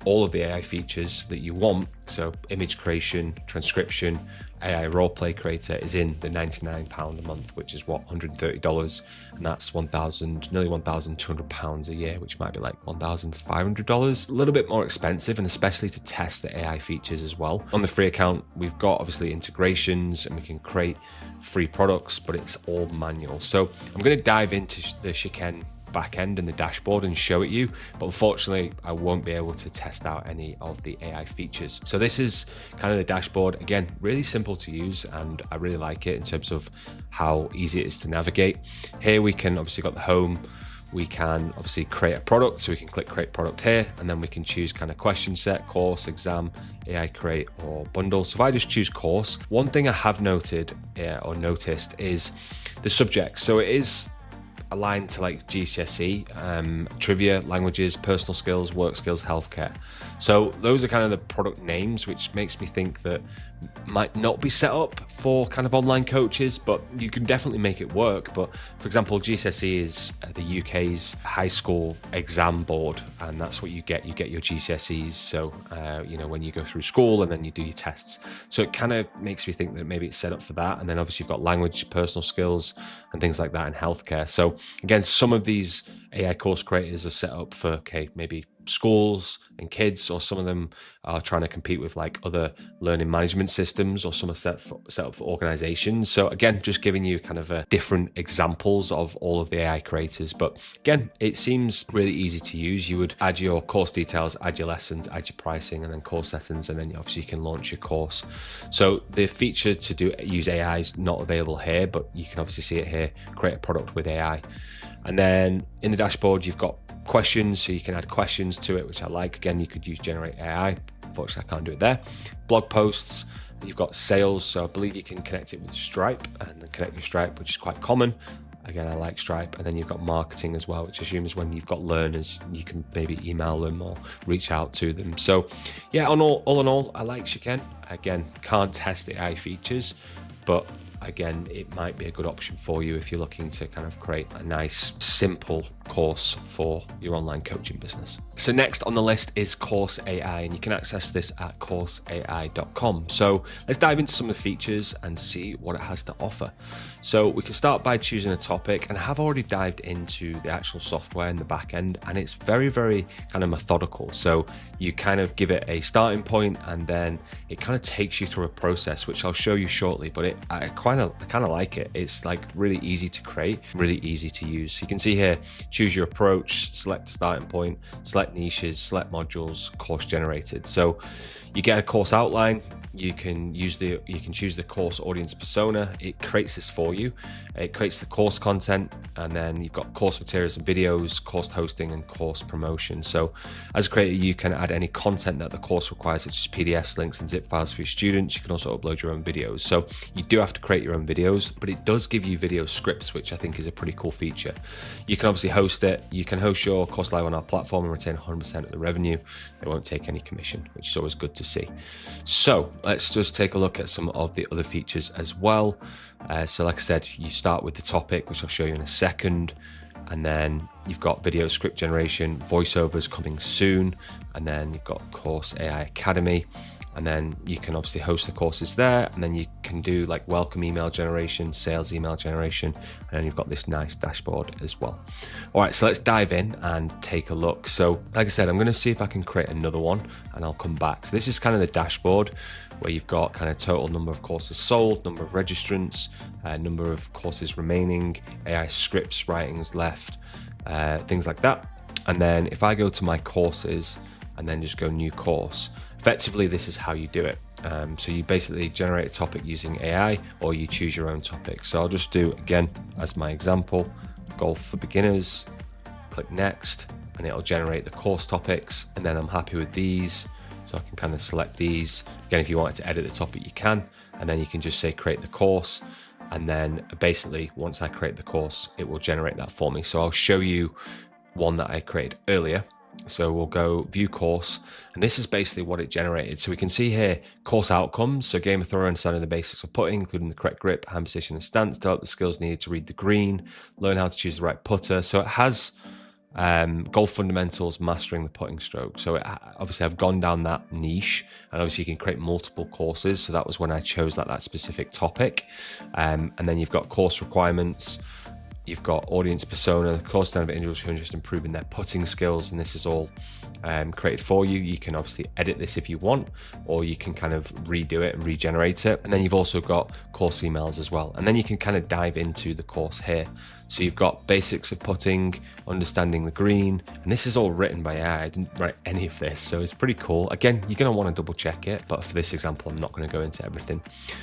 all of the AI features that you want, so image creation, transcription, AI roleplay creator, is in the £99 a month, which is what, $130, and that's nearly £1,200 a year, which might be like $1,500. A little bit more expensive, and especially to test the AI features as well. On the free account, we've got obviously integrations, and we can create free products, but it's all manual. So I'm going to dive into the Shiken backend and the dashboard and show it you, but unfortunately I won't be able to test out any of the AI features. So this is kind of the dashboard. Again, really simple to use, and I really like it in terms of how easy it is to navigate. Here we can obviously got the home. We can obviously create a product, so we can click create product here, and then we can choose kind of question set, course, exam, AI create, or bundle. So if I just choose course, one thing I have noted or noticed is the subject. So it is aligned to like GCSE, trivia, languages, personal skills, work skills, healthcare. So those are kind of the product names, which makes me think that might not be set up for kind of online coaches, but you can definitely make it work. But for example, GCSE is the UK's high school exam board, and that's what you get. You get your GCSEs. So, when you go through school and then you do your tests. So it kind of makes me think that maybe it's set up for that. And then obviously you've got language, personal skills, and things like that in healthcare. So again, some of these AI course creators are set up for, maybe schools and kids, or some of them are trying to compete with like other learning management systems, or some are set up for organizations. So again, just giving you kind of different examples of all of the AI creators. But again, it seems really easy to use. You would add your course details, add your lessons, add your pricing, and then course settings, and then obviously you can launch your course. So the feature to use AI is not available here, but you can obviously see it here, create a product with AI. And then in the dashboard, you've got questions, so you can add questions to it, which I like. Again, you could use Generate AI. Unfortunately, I can't do it there. Blog posts, you've got sales, so I believe you can connect it with Stripe, and then connect your Stripe, which is quite common. Again, I like Stripe. And then you've got marketing as well, which I assume is when you've got learners, you can maybe email them or reach out to them. So yeah, all in all, I like Shiken. Again, can't test the AI features, but again, it might be a good option for you if you're looking to kind of create a nice, simple course for your online coaching business. So next on the list is CourseAI, and you can access this at CourseAI.com. So let's dive into some of the features and see what it has to offer. So we can start by choosing a topic, and I have already dived into the actual software in the back end, and it's very, very kind of methodical. So you kind of give it a starting point, and then it kind of takes you through a process, which I'll show you shortly, but I kind of like it. It's like really easy to create, really easy to use. So you can see here, choose your approach, select the starting point, select niches, select modules, course generated. So you get a course outline. You can choose the course audience persona. It creates this for you. It creates the course content, and then you've got course materials and videos, course hosting, and course promotion. So as a creator, you can add any content that the course requires, such as PDFs, links, and zip files for your students. You can also upload your own videos. So you do have to create your own videos, but it does give you video scripts, which I think is a pretty cool feature. You can obviously host it. You can host your course live on our platform and retain 100% of the revenue. They won't take any commission, which is always good to see. So let's just take a look at some of the other features as well. So like I said, you start with the topic, which I'll show you in a second. And then you've got video script generation, voiceovers coming soon. And then you've got CourseAI Academy. And then you can obviously host the courses there. And then you can do like welcome email generation, sales email generation. And then you've got this nice dashboard as well. All right, so let's dive in and take a look. So like I said, I'm going to see if I can create another one, and I'll come back. So this is kind of the dashboard where you've got kind of total number of courses sold, number of registrants, number of courses remaining, AI scripts, writings left, things like that. And then if I go to my courses and then just go new course, effectively, this is how you do it. So you basically generate a topic using AI, or you choose your own topic. So I'll just do, again, as my example, golf for beginners, click next, and it'll generate the course topics. And then I'm happy with these. So I can kind of select these. Again, if you wanted to edit the topic, you can. And then you can just say create the course. And then basically, once I create the course, it will generate that for me. So I'll show you one that I created earlier. So we'll go view course, and this is basically what it generated. So we can see here course outcomes. So gain a thorough understanding of the basics of putting, including the correct grip, hand position, and stance, develop the skills needed to read the green, learn how to choose the right putter. So it has golf fundamentals, mastering the putting stroke. So obviously I've gone down that niche, and obviously you can create multiple courses. So that was when I chose that specific topic. And then you've got course requirements. You've got audience persona, course standard of individuals who are interested in improving their putting skills, and this is all created for you. You can obviously edit this if you want, or you can kind of redo it and regenerate it. And then you've also got course emails as well. And then you can kind of dive into the course here. So you've got basics of putting, understanding the green, and this is all written by AI. I didn't write any of this, so it's pretty cool. Again, you're going to want to double check it, but for this example, I'm not going to go into everything.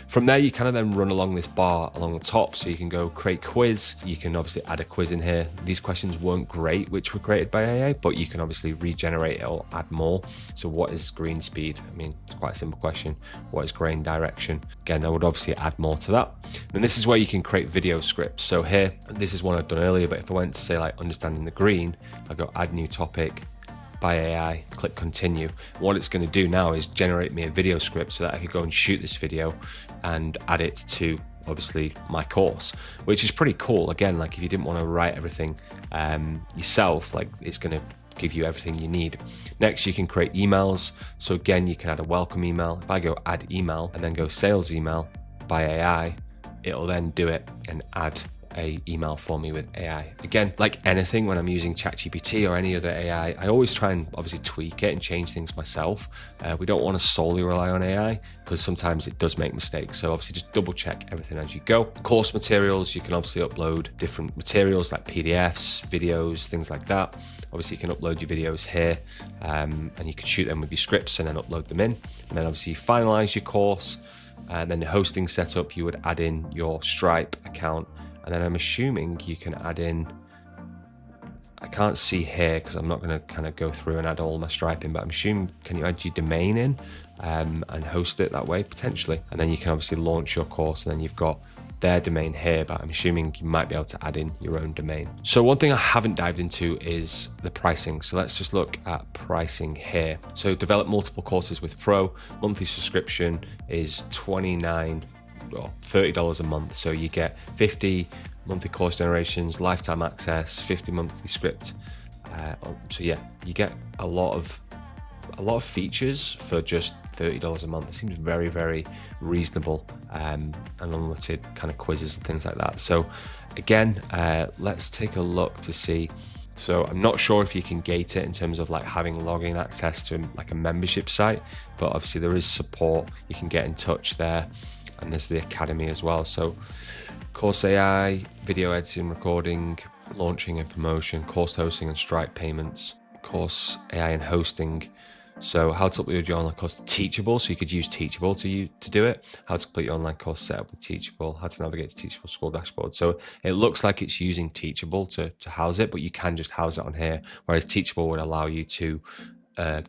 From there, you kind of then run along this bar along the top, so you can go create quiz. You can obviously add a quiz in here. These questions weren't great, which were created by AI, but you can obviously regenerate it or add more. So what is green speed? I mean, it's quite a simple question. What is grain direction? Again, I would obviously add more to that. And this is where you can create video scripts. So here, this is one I've done earlier, but if I went to say like understanding the green, I go add new topic by AI, click continue. What it's going to do now is generate me a video script so that I could go and shoot this video and add it to obviously my course, which is pretty cool. Again, like if you didn't want to write everything yourself, like it's going to give you everything you need. Next, you can create emails. So again, you can add a welcome email. If I go add email and then go sales email by AI, it'll then do it and add a email for me with AI. Again, like anything, when I'm using ChatGPT or any other AI, I always try and obviously tweak it and change things myself. We don't want to solely rely on AI because sometimes it does make mistakes. So obviously just double check everything as you go. Course materials, you can obviously upload different materials like PDFs, videos, things like that. Obviously you can upload your videos here and you can shoot them with your scripts and then upload them in. And then obviously you finalize your course, and then the hosting setup, you would add in your Stripe account. And then I'm assuming you can add in, I can't see here because I'm not going to kind of go through and add all my Stripe in, but I'm assuming, can you add your domain in and host it that way potentially? And then you can obviously launch your course, and then you've got their domain here, but I'm assuming you might be able to add in your own domain. So one thing I haven't dived into is the pricing. So let's just look at pricing here. So develop multiple courses with Pro. Monthly subscription is $29 or $30 a month. So you get 50 monthly course generations, lifetime access, 50 monthly script. So yeah, you get a lot of features for just $30 a month. It seems very, very reasonable, and unlimited kind of quizzes and things like that. So again, let's take a look to see. So I'm not sure if you can gate it in terms of like having login access to like a membership site, but obviously there is support. You can get in touch there, and there's the academy as well. So CourseAI, video editing, recording, launching and promotion, course hosting and Stripe payments, CourseAI and hosting. So how to upload your online course, Teachable, so you could use Teachable to do it. How to complete your online course setup with Teachable, how to navigate to Teachable school dashboard. So it looks like it's using Teachable to house it, but you can just house it on here, whereas Teachable would allow you to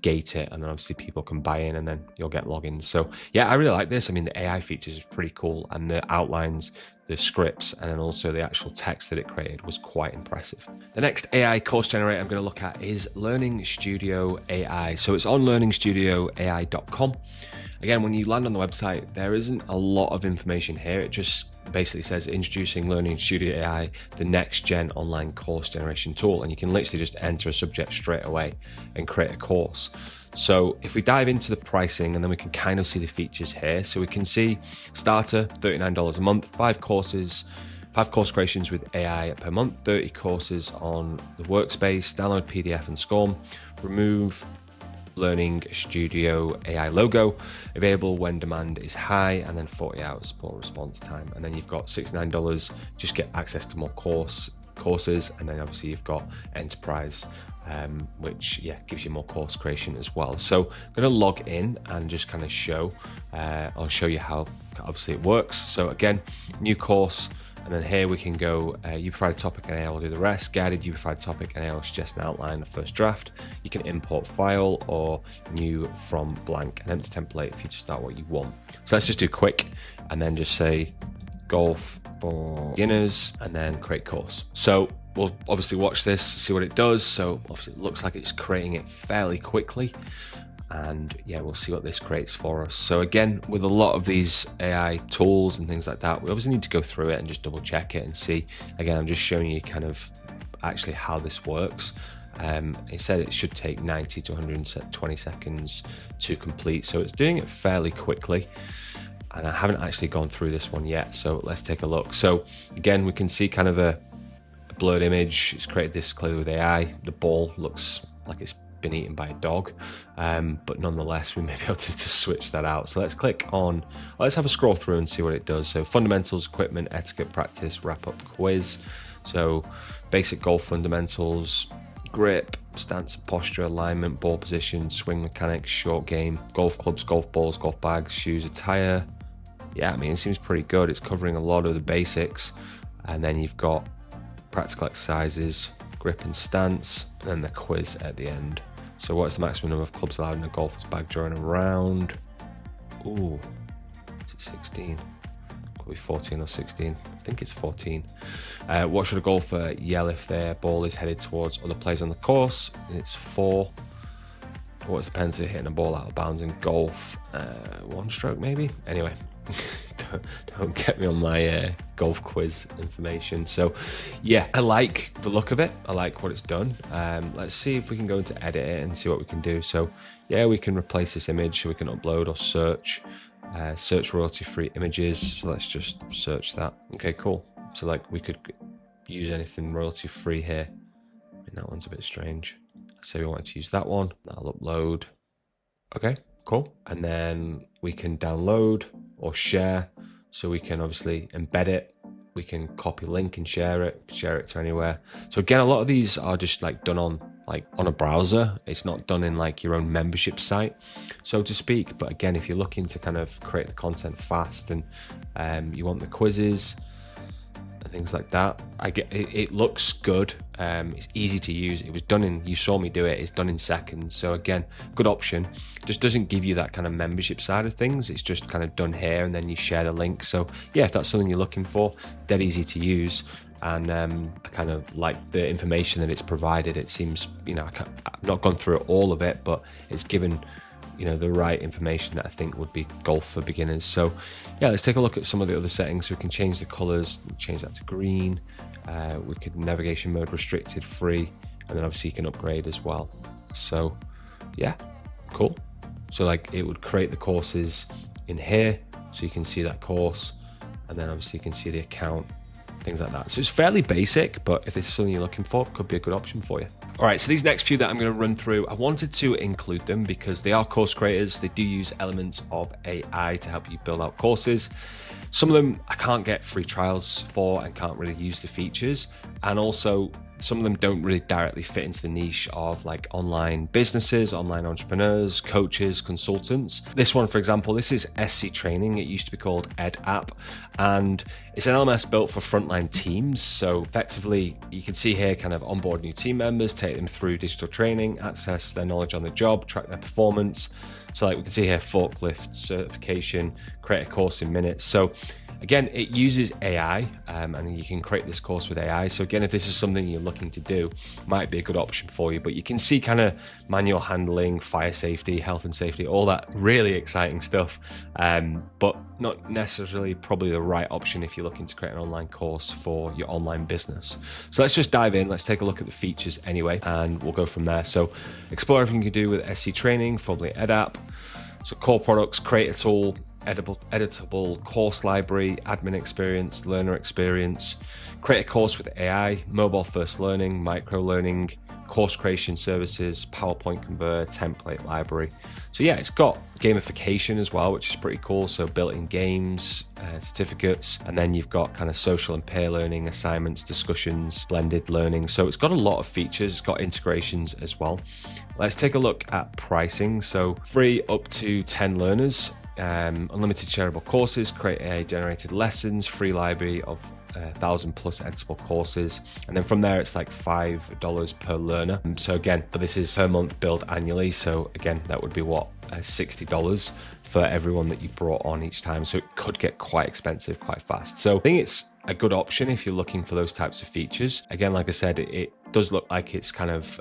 gate it, and then obviously people can buy in and then you'll get logins. So yeah, I really like this. I mean, the AI features is pretty cool, and the outlines, the scripts, and then also the actual text that it created was quite impressive. The next AI course generator I'm going to look at is LearningStudioAI. So it's on LearningStudioAI.com. Again, when you land on the website, there isn't a lot of information here. It just basically says introducing LearningStudioAI, the next gen online course generation tool. And you can literally just enter a subject straight away and create a course. So if we dive into the pricing, and then we can kind of see the features here. So we can see starter, $39 a month, 5 courses, 5 course creations with AI per month, 30 courses on the workspace, download PDF and SCORM, remove Learning Studio AI logo, available when demand is high, and then 40 hours support response time. And then you've got $69, just get access to more courses, and then obviously you've got enterprise, which gives you more course creation as well. So I'm going to log in and just kind of show you how obviously it works. So again, new course, and then here we can go, you provide a topic and AI will do the rest. Guided, you provide a topic and AI will suggest an outline, a first draft. You can import file or new from blank, an empty template if you just start what you want. So let's just do quick, and then just say golf for beginners, and then create course. So we'll obviously watch this, see what it does. So obviously it looks like it's creating it fairly quickly, and yeah, we'll see what this creates for us. So again, with a lot of these AI tools and things like that, we obviously need to go through it and just double check it and see. Again, I'm just showing you kind of actually how this works. It said it should take 90 to 120 seconds to complete, so it's doing it fairly quickly. And I haven't actually gone through this one yet, so let's take a look. So again, we can see kind of a blurred image. It's created this clearly with AI. The ball looks like it's been eaten by a dog, but nonetheless we may be able to switch that out. So let's click on, let's have a scroll through and see what it does. So fundamentals, equipment, etiquette, practice, wrap up, quiz. So basic golf fundamentals, grip, stance and posture, alignment, ball position, swing mechanics, short game, golf clubs, golf balls, golf bags, shoes, attire. Yeah, I mean, it seems pretty good. It's covering a lot of the basics. And then you've got practical exercises, grip and stance, and then the quiz at the end. So what is the maximum number of clubs allowed in a golfer's bag during a round? Ooh, is it 16? Could be 14 or 16. I think it's 14. What should a golfer yell if their ball is headed towards other players on the course? It's 4. What's the penalty hitting a ball out of bounds in golf? 1 stroke maybe? Anyway, don't get me on my golf quiz information. So yeah, I like the look of it. I like what it's done. Let's see if we can go into edit it and see what we can do. So yeah, we can replace this image, so we can upload or search royalty-free images. So let's just search that. Okay, cool. So like we could use anything royalty free here. I mean, that one's a bit strange. Let's say we wanted to use that one. That'll upload. Okay, cool. And then we can download or share. So we can obviously embed it. We can copy link and share it to anywhere. So again, a lot of these are just like done on a browser. It's not done in like your own membership site, so to speak. But again, if you're looking to kind of create the content fast and you want the quizzes and things like that, it looks good. It's easy to use. It was done in, you saw me do it, it's done in seconds. So again, good option. Just doesn't give you that kind of membership side of things. It's just kind of done here and then you share the link. So yeah, if that's something you're looking for, dead easy to use. And I kind of like the information that it's provided. It seems, I've not gone through all of it, but it's given the right information that I think would be golf for beginners. So yeah, let's take a look at some of the other settings. So we can change the colors, change that to green. We could navigation mode restricted, free, and then obviously you can upgrade as well. So yeah, cool. So like it would create the courses in here, so you can see that course, and then obviously you can see the account, things like that. So it's fairly basic, but if this is something you're looking for, it could be a good option for you. All right, so these next few that I'm going to run through, I wanted to include them because they are course creators. They do use elements of AI to help you build out courses. Some of them I can't get free trials for and can't really use the features. And also some of them don't really directly fit into the niche of like online businesses, online entrepreneurs, coaches, consultants. This one, for example, this is SC Training. It used to be called EdApp, and it's an LMS built for frontline teams. So effectively, you can see here kind of onboard new team members, take them through digital training, access their knowledge on the job, track their performance. So like we can see here, forklift certification, create a course in minutes. So again, it uses AI, and you can create this course with AI. So again, if this is something you're looking to do, might be a good option for you. But you can see kind of manual handling, fire safety, health and safety, all that really exciting stuff, but not necessarily probably the right option if you're looking to create an online course for your online business. So let's just dive in. Let's take a look at the features anyway, and we'll go from there. So explore everything you can do with SC Training, formerly EdApp. So core products, create a tool, editable course library, admin experience, learner experience, create a course with AI, mobile first learning, micro learning, course creation services, PowerPoint converter, template library. So yeah, it's got gamification as well, which is pretty cool. So built-in games, certificates, and then you've got kind of social and peer learning, assignments, discussions, blended learning. So it's got a lot of features. It's got integrations as well. Let's take a look at pricing. So free up to 10 learners. Unlimited shareable courses, create AI generated lessons, free library of 1,000 plus editable courses, and then from there it's like $5 per learner. So again, but this is per month billed annually, so again that would be what, $60 for everyone that you brought on each time. So it could get quite expensive quite fast. So I think it's a good option if you're looking for those types of features. Again, like I said, it does look like it's kind of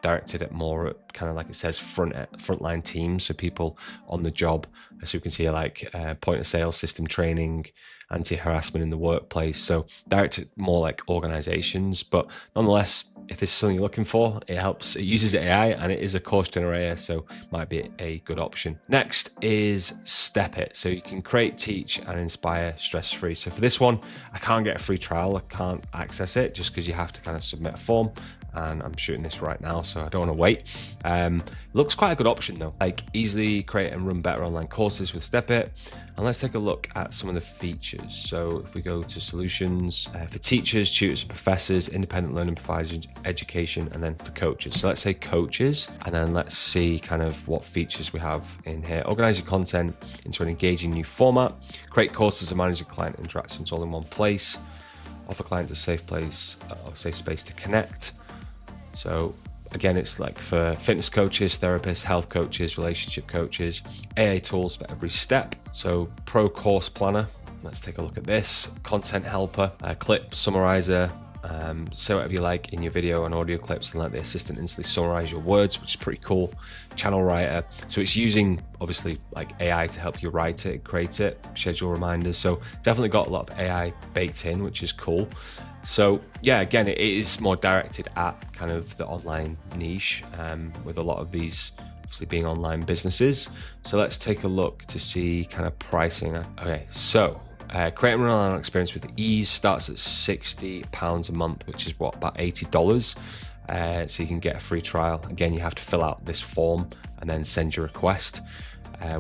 directed at more kind of like it says frontline teams, so people on the job. So you can see like point of sale system training, anti-harassment in the workplace. So directed more like organizations, but nonetheless, if this is something you're looking for, it helps. It uses AI and it is a course generator, so might be a good option. Next is Steppit. So you can create, teach, and inspire stress-free. So for this one, I can't get a free trial. I can't access it just because you have to kind of submit a form. And I'm shooting this right now, so I don't want to wait. Looks quite a good option though. Like easily create and run better online courses with Steppit. And let's take a look at some of the features. So if we go to solutions for teachers, tutors, and professors, independent learning providers, education, and then for coaches. So let's say coaches, and then let's see kind of what features we have in here. Organize your content into an engaging new format, create courses and manage your client interactions all in one place, offer clients a safe place or safe space to connect. So again, it's like for fitness coaches, therapists, health coaches, relationship coaches, AI tools for every step. So pro course planner, let's take a look at this. Content helper, clip summarizer, say whatever you like in your video and audio clips and let the assistant instantly summarize your words, which is pretty cool. Channel writer, so it's using obviously like AI to help you write it, create it, schedule reminders. So definitely got a lot of AI baked in, which is cool. So yeah, again, it is more directed at kind of the online niche, with a lot of these obviously being online businesses. So let's take a look to see kind of pricing. Okay, so creating an online experience with ease starts at £60 a month, which is what, about $80. So you can get a free trial. Again, you have to fill out this form and then send your request,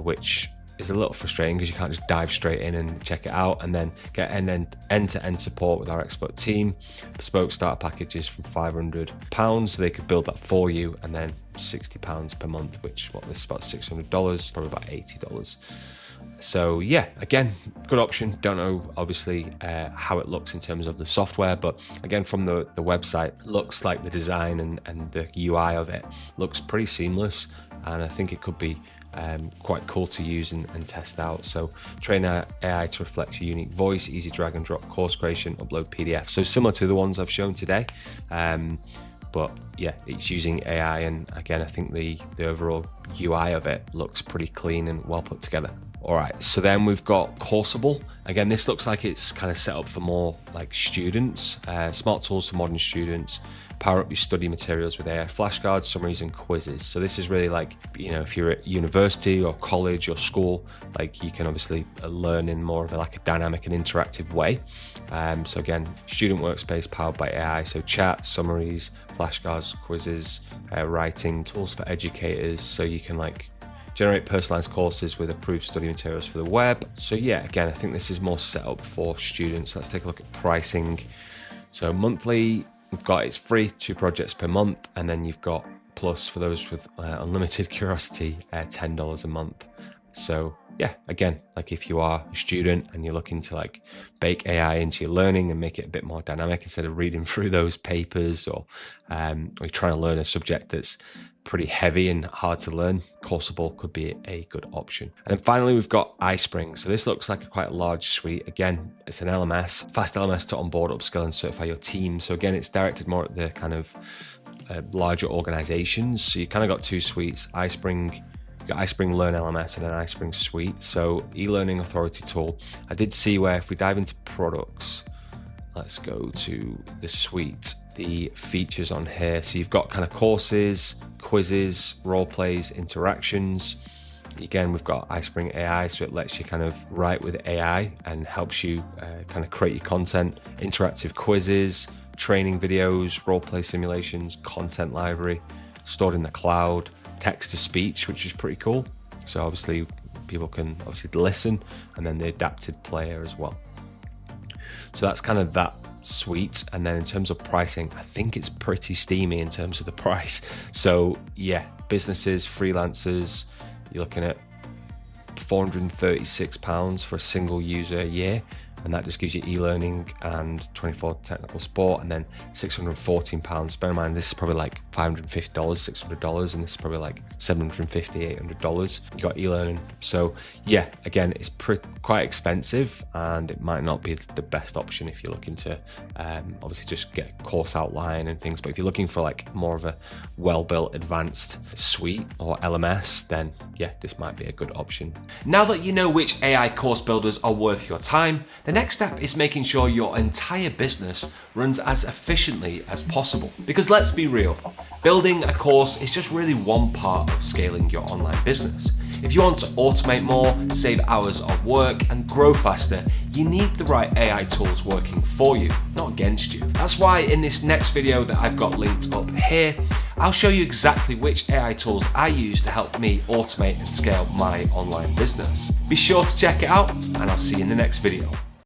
which is a little frustrating because you can't just dive straight in and check it out, and then get end-to-end support with our expert team. Bespoke starter packages from £500, so they could build that for you, and then £60 per month, which this is about $600, probably about $80. So yeah, again, good option. Don't know obviously how it looks in terms of the software, but again, from the website, it looks like the design and the UI of it looks pretty seamless, and I think it could be quite cool to use and test out. So train AI to reflect your unique voice, easy drag and drop course creation, upload PDF. So similar to the ones I've shown today, but yeah, it's using AI, and again, I think the overall UI of it looks pretty clean and well put together. All right, so then we've got Coursable. Again, this looks like it's kind of set up for more like students, smart tools for modern students. Power up your study materials with AI flashcards, summaries, and quizzes. So this is really like, if you're at university or college or school, like you can obviously learn in more of a dynamic and interactive way. So again, student workspace powered by AI. So chat, summaries, flashcards, quizzes, writing, tools for educators. So you can generate personalized courses with approved study materials for the web. So yeah, again, I think this is more set up for students. Let's take a look at pricing. So monthly, we've got it's free, 2 projects per month, and then you've got plus for those with unlimited curiosity, $10 a month. So yeah, again, if you are a student and you're looking to bake AI into your learning and make it a bit more dynamic instead of reading through those papers, or you're trying to learn a subject that's pretty heavy and hard to learn, Coursable could be a good option. And then finally, we've got iSpring. So this looks like a quite large suite. Again, it's an LMS, fast LMS to onboard, upskill, and certify your team. So again, it's directed more at the kind of larger organizations. So you kind of got 2 suites, iSpring. You've got iSpring Learn LMS and an iSpring suite. So e-learning authority tool. I did see where if we dive into products, let's go to the suite, the features on here. So you've got kind of courses, quizzes, role plays, interactions. Again, we've got iSpring AI, so it lets you kind of write with AI and helps you kind of create your content, interactive quizzes, training videos, role play simulations, content library, stored in the cloud, text to speech, which is pretty cool. So obviously people can listen, and then the adapted player as well. So that's kind of that suite. And then in terms of pricing, I think it's pretty steamy in terms of the price. So yeah, businesses, freelancers, you're looking at £436 for a single user a year. And that just gives you e-learning and 24 technical support, and then £614. Bear in mind, this is probably $550, $600, and this is probably $750, $800. You got e-learning. So yeah, again, it's quite expensive, and it might not be the best option if you're looking to obviously just get a course outline and things. But if you're looking for more of a well-built advanced suite or LMS, then yeah, this might be a good option. Now that you know which AI course builders are worth your time, the next step is making sure your entire business runs as efficiently as possible. Because let's be real, building a course is just really one part of scaling your online business. If you want to automate more, save hours of work, and grow faster, you need the right AI tools working for you, not against you. That's why in this next video that I've got linked up here, I'll show you exactly which AI tools I use to help me automate and scale my online business. Be sure to check it out, and I'll see you in the next video.